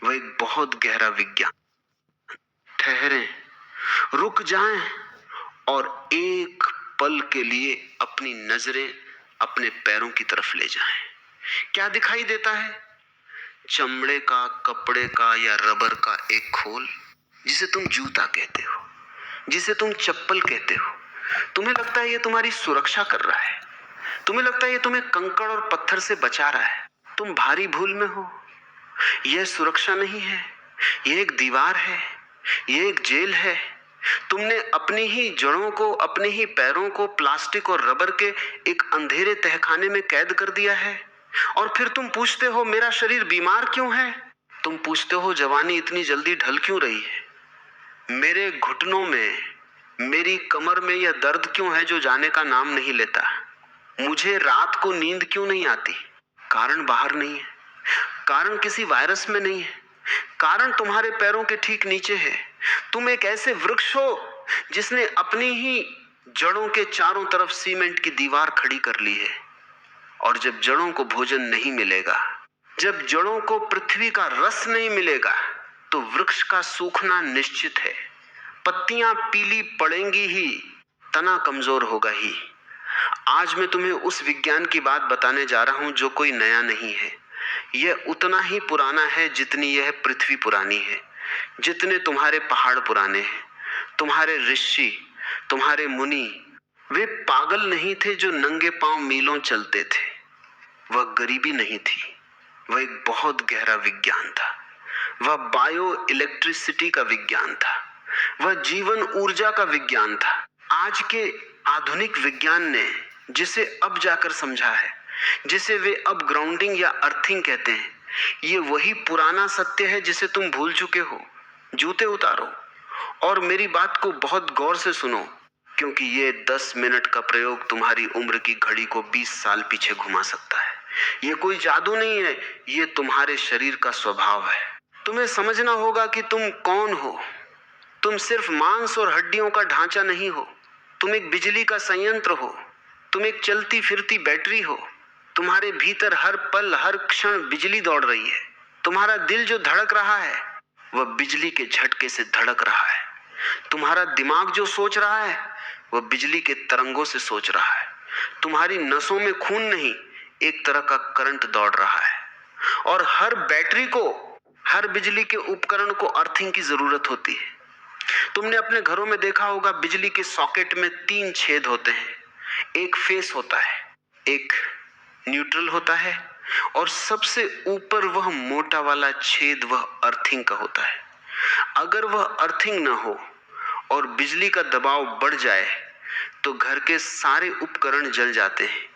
वह एक बहुत गहरा विज्ञान। ठहरें, रुक जाएं और एक पल के लिए अपनी नजरें अपने पैरों की तरफ ले जाएं। क्या दिखाई देता है? चमड़े का, कपड़े का या रबर का एक खोल, जिसे तुम जूता कहते हो, जिसे तुम चप्पल कहते हो। तुम्हें लगता है ये तुम्हारी सुरक्षा कर रहा है, तुम्हें लगता है ये तुम्हें कंकड़ और पत्थर से बचा रहा है। तुम भारी भूल में हो। यह सुरक्षा नहीं है, यह एक दीवार है, यह एक जेल है। तुमने अपनी ही जड़ों को, अपने ही पैरों को प्लास्टिक और रबर के एक अंधेरे तहखाने में कैद कर दिया है। और फिर तुम पूछते हो मेरा शरीर बीमार क्यों है? तुम पूछते हो जवानी इतनी जल्दी ढल क्यों रही है? मेरे घुटनों में, मेरी कमर में यह दर्द क्यों है जो जाने का नाम नहीं लेता? मुझे रात को नींद क्यों नहीं आती? कारण बाहर नहीं है, कारण किसी वायरस में नहीं है, कारण तुम्हारे पैरों के ठीक नीचे है। तुम एक ऐसे वृक्ष हो जिसने अपनी ही जड़ों के चारों तरफ सीमेंट की दीवार खड़ी कर ली है। और जब जड़ों को भोजन नहीं मिलेगा, जब जड़ों को पृथ्वी का रस नहीं मिलेगा, तो वृक्ष का सूखना निश्चित है। पत्तियां पीली पड़ेंगी ही, तना कमजोर होगा ही। आज मैं तुम्हें उस विज्ञान की बात बताने जा रहा हूं जो कोई नया नहीं है। यह उतना ही पुराना है जितनी यह पृथ्वी पुरानी है, जितने तुम्हारे पहाड़ पुराने हैं। तुम्हारे ऋषि, तुम्हारे मुनि, वे पागल नहीं थे जो नंगे पांव मीलों चलते थे। वह गरीबी नहीं थी, वह एक बहुत गहरा विज्ञान था। वह बायो इलेक्ट्रिसिटी का विज्ञान था, वह जीवन ऊर्जा का विज्ञान था। आज के आधुनिक विज्ञान ने जिसे अब जाकर समझा है, जिसे वे अब ग्राउंडिंग या अर्थिंग कहते हैं, ये वही पुराना सत्य है जिसे तुम भूल चुके हो। जूते उतारो और मेरी बात को बहुत गौर से सुनो, क्योंकि ये 10 मिनट का प्रयोग तुम्हारी उम्र की घड़ी को 20 साल पीछे घुमा सकता है। ये कोई जादू नहीं है, ये तुम्हारे शरीर का स्वभाव है। तुम्हें समझना होगा कि तुम कौन हो। तुम सिर्फ मांस और हड्डियों का ढांचा नहीं हो, तुम एक बिजली का संयंत्र हो, तुम एक चलती फिरती बैटरी हो। तुम्हारे भीतर हर पल, हर क्षण बिजली दौड़ रही है। तुम्हारा दिल जो धड़क रहा है, वह बिजली के झटके से धड़क रहा है। तुम्हारा दिमाग जो सोच रहा है, वह बिजली के तरंगों से सोच रहा है। तुम्हारी नसों में खून नहीं, एक तरह का करंट दौड़ रहा है। और हर बैटरी को, हर बिजली के उपकरण को अर्थिंग की जरूरत होती है। तुमने अपने घरों में देखा होगा, बिजली के सॉकेट में 3 छेद होते हैं। एक फेस होता है, एक न्यूट्रल होता है, और सबसे ऊपर वह मोटा वाला छेद, वह अर्थिंग का होता है। अगर वह अर्थिंग ना हो और बिजली का दबाव बढ़ जाए तो घर के सारे उपकरण जल जाते हैं।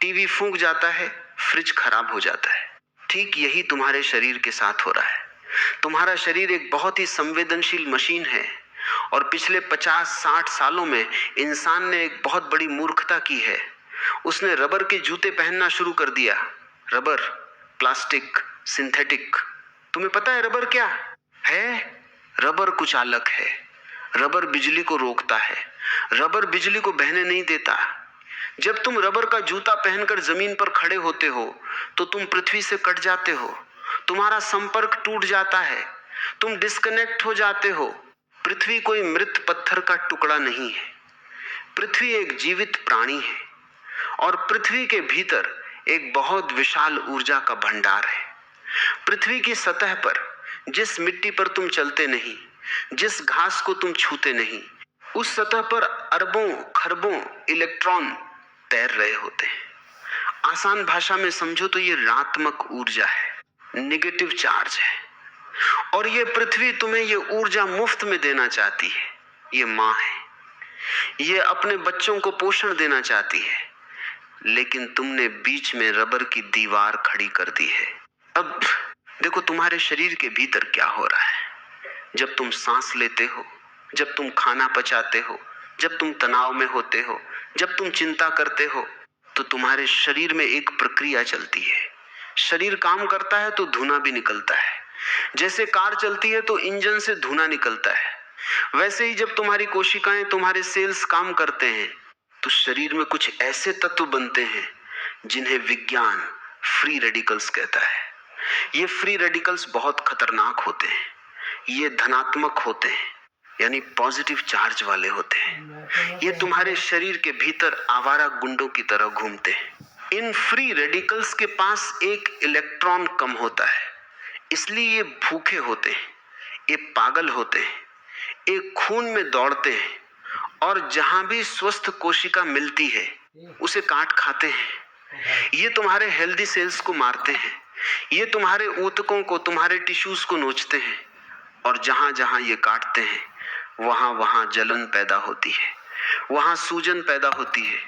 टीवी फूंक जाता है, फ्रिज खराब हो जाता है। ठीक यही तुम्हारे शरीर के साथ हो रहा है। तुम्हारा शरीर एक बहुत ही संवेदनशील मशीन है, और पिछले 50-60 सालों में इंसान ने एक बहुत बड़ी मूर्खता की है। उसने रबर के जूते पहनना शुरू कर दिया। Rubber, plastic, synthetic. तुम्हें पता है रबर क्या है? रबर कुछ अलग है। रबर बिजली को रोकता है, रबर बिजली को बहने नहीं देता। जब तुम रबर का जूता पहनकर जमीन पर खड़े होते हो तो तुम पृथ्वी से कट जाते हो, तुम्हारा संपर्क टूट जाता है, तुम डिस्कनेक्ट हो जाते हो। पृथ्वी कोई मृत पत्थर का टुकड़ा नहीं है, पृथ्वी एक जीवित प्राणी है, और पृथ्वी के भीतर एक बहुत विशाल ऊर्जा का भंडार है। पृथ्वी की सतह पर जिस मिट्टी पर तुम चलते नहीं, जिस घास को तुम छूते नहीं, उस सतह पर अरबों खरबों इलेक्ट्रॉन तैर रहे होते हैं। आसान भाषा में समझो तो ये ऋणात्मक ऊर्जा है, नेगेटिव चार्ज है। और ये पृथ्वी तुम्हें ये ऊर्जा मुफ्त में देना चाहती है। ये माँ है, ये अपने बच्चों को पोषण देना चाहती है, लेकिन तुमने बीच में रबर की दीवार खड़ी कर दी है। अब देखो तुम्हारे शरीर के भीतर क्या हो रहा है। जब तुम सांस लेते हो, जब तुम खाना पचाते हो, जब तुम तनाव में होते हो, जब तुम चिंता करते हो, तो तुम्हारे शरीर में एक प्रक्रिया चलती है। शरीर काम करता है तो धुआं भी निकलता है। जैसे कार चलती है तो इंजन से धुआं निकलता है, वैसे ही जब तुम्हारी कोशिकाएं, तुम्हारे सेल्स काम करते हैं तो शरीर में कुछ ऐसे तत्व बनते हैं जिन्हें विज्ञान फ्री रेडिकल्स कहता है। ये फ्री रेडिकल्स बहुत खतरनाक होते हैं। ये धनात्मक होते हैं, यानी पॉजिटिव चार्ज वाले होते हैं। ये तुम्हारे शरीर के भीतर आवारा गुंडों की तरह घूमते हैं। इन फ्री रेडिकल्स के पास एक इलेक्ट्रॉन कम होता है, इसलिए ये भूखे होते हैं, ये पागल होते हैं, एक खून में दौड़ते हैं और जहां भी स्वस्थ कोशिका मिलती है उसे काट खाते हैं। ये तुम्हारे हेल्दी सेल्स को मारते हैं, ये तुम्हारे ऊतकों को, तुम्हारे टिश्यूज को नोचते हैं, और जहां जहां ये काटते हैं वहां वहां जलन पैदा होती है, वहां सूजन पैदा होती है।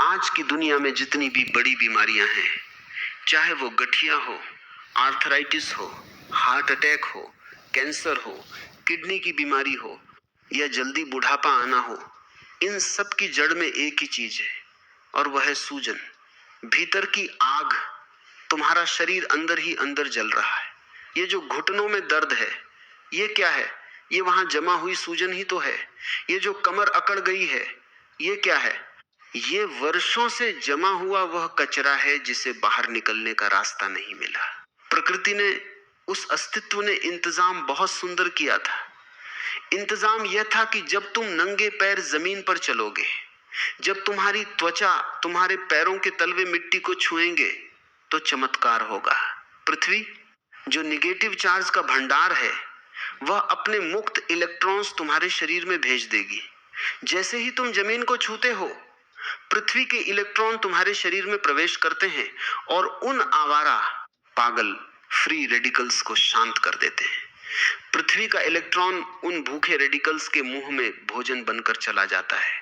आज की दुनिया में जितनी भी बड़ी बीमारियां हैं, चाहे वो गठिया हो, आर्थराइटिस हो, हार्ट अटैक हो, कैंसर हो, किडनी की बीमारी हो या जल्दी बुढ़ापा आना हो, इन सब की जड़ में एक ही चीज है और वह है सूजन। भीतर की आग। तुम्हारा शरीर अंदर ही अंदर जल रहा है। ये जो घुटनों में दर्द है, ये क्या है? ये वहां जमा हुई सूजन ही तो है। ये जो कमर अकड़ गई है, ये क्या है? ये वर्षों से जमा हुआ वह कचरा है जिसे बाहर निकलने का रास्ता नहीं मिला। प्रकृति ने, उस अस्तित्व ने इंतजाम बहुत सुंदर किया था। इंतजाम यह था कि जब तुम नंगे पैर जमीन पर चलोगे, जब तुम्हारी त्वचा तुम्हारे पैरों के तलवे मिट्टी को छुएंगे तो चमत्कार होगा। पृथ्वी जो निगेटिव चार्ज का भंडार है, वह अपने मुक्त इलेक्ट्रॉन्स तुम्हारे शरीर में भेज देगी। जैसे ही तुम जमीन को छूते हो, पृथ्वी के इलेक्ट्रॉन तुम्हारे शरीर में प्रवेश करते हैं और उन आवारा पागल फ्री रेडिकल्स को शांत कर देते हैं। पृथ्वी का इलेक्ट्रॉन उन भूखे रेडिकल्स के मुंह में भोजन बनकर चला जाता है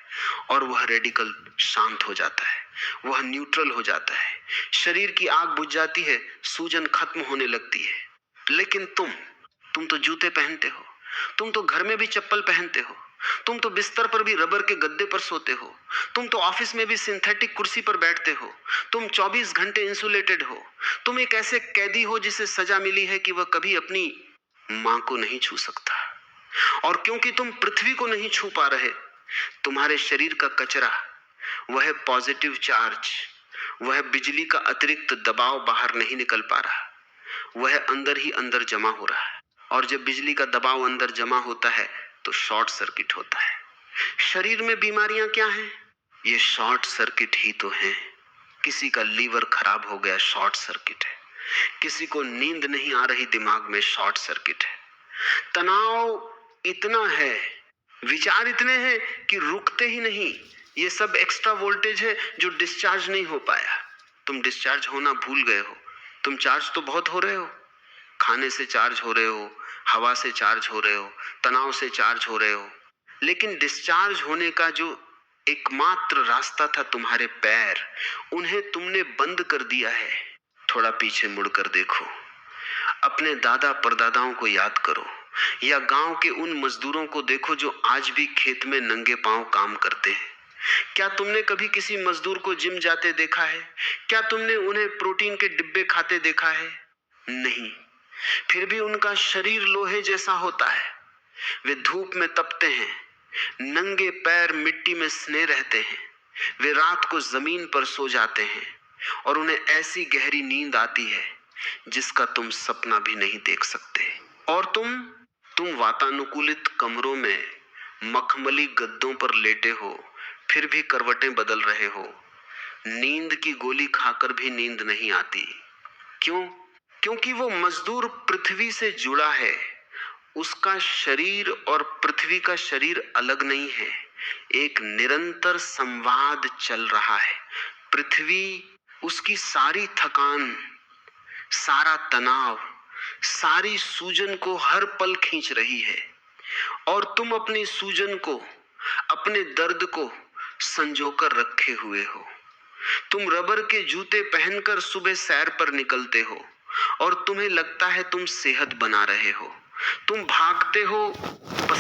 और वह रेडिकल शांत हो जाता है, वह न्यूट्रल हो जाता है। शरीर की आग बुझ जाती है, सूजन खत्म होने लगती है। लेकिन तुम तो जूते पहनते हो, तुम तो घर में भी चप्पल पहनते हो, तुम तो बिस्तर पर भी रबर के गद्दे पर सोते हो, तुम तो ऑफिस में भी सिंथेटिक कुर्सी पर बैठते हो, तुम 24 घंटे इंसुलेटेड हो। तुम एक ऐसे कैदी हो जिसे सजा मिली है कि वह कभी अपनी मां को नहीं छू सकता। और क्योंकि तुम पृथ्वी को नहीं छू पा रहे, तुम्हारे शरीर का कचरा, वह पॉजिटिव चार्ज, वह बिजली का अतिरिक्त दबाव बाहर नहीं निकल पा रहा, वह अंदर ही अंदर जमा हो रहा है। और जब बिजली का दबाव अंदर जमा होता है तो शॉर्ट सर्किट होता है। शरीर में बीमारियां क्या हैं? ये शॉर्ट सर्किट ही तो हैं। किसी का लीवर खराब हो गया, शॉर्ट सर्किट है। किसी को नींद नहीं आ रही, दिमाग में शॉर्ट सर्किट है। तनाव इतना है, विचार इतने हैं कि रुकते ही नहीं। ये सब एक्स्ट्रा वोल्टेज है जो डिस्चार्ज नहीं हो पाया। तुम डिस्चार्ज होना भूल गए हो। तुम चार्ज तो बहुत हो रहे हो, खाने से चार्ज हो रहे हो, हवा से चार्ज हो रहे हो, तनाव से चार्ज हो रहे हो, लेकिन डिस्चार्ज होने का जो एकमात्र रास्ता था तुम्हारे पैर, उन्हें तुमने बंद कर दिया है। थोड़ा पीछे मुड़कर देखो, अपने दादा परदादाओं को याद करो, या गांव के उन मजदूरों को देखो जो आज भी खेत में नंगे पांव काम करते हैं। क्या तुमने कभी किसी मजदूर को जिम जाते देखा है? क्या तुमने उन्हें प्रोटीन के डिब्बे खाते देखा है? नहीं। फिर भी उनका शरीर लोहे जैसा होता है। वे धूप में तपते हैं, नंगे पैर मिट्टी में सने रहते हैं। वे रात को जमीन पर सो जाते हैं और उन्हें ऐसी गहरी नींद आती है जिसका तुम सपना भी नहीं देख सकते। और तुम वातानुकूलित कमरों में मखमली गद्दों पर लेटे हो, फिर भी करवटें बदल रहे हो। नींद की गोली खाकर भी नींद नहीं आती। क्यों? क्योंकि वो मजदूर पृथ्वी से जुड़ा है। उसका शरीर और पृथ्वी का शरीर अलग नहीं है, एक निरंतर संवाद चल रहा है। पृथ्वी उसकी सारी थकान, सारा तनाव, सारी सूजन को हर पल खींच रही है, और तुम अपनी सूजन को, अपने दर्द को संजोकर रखे हुए हो। तुम रबर के जूते पहनकर सुबह सैर पर निकलते हो और तुम्हें लगता है तुम सेहत बना रहे हो। तुम भागते हो, पसीना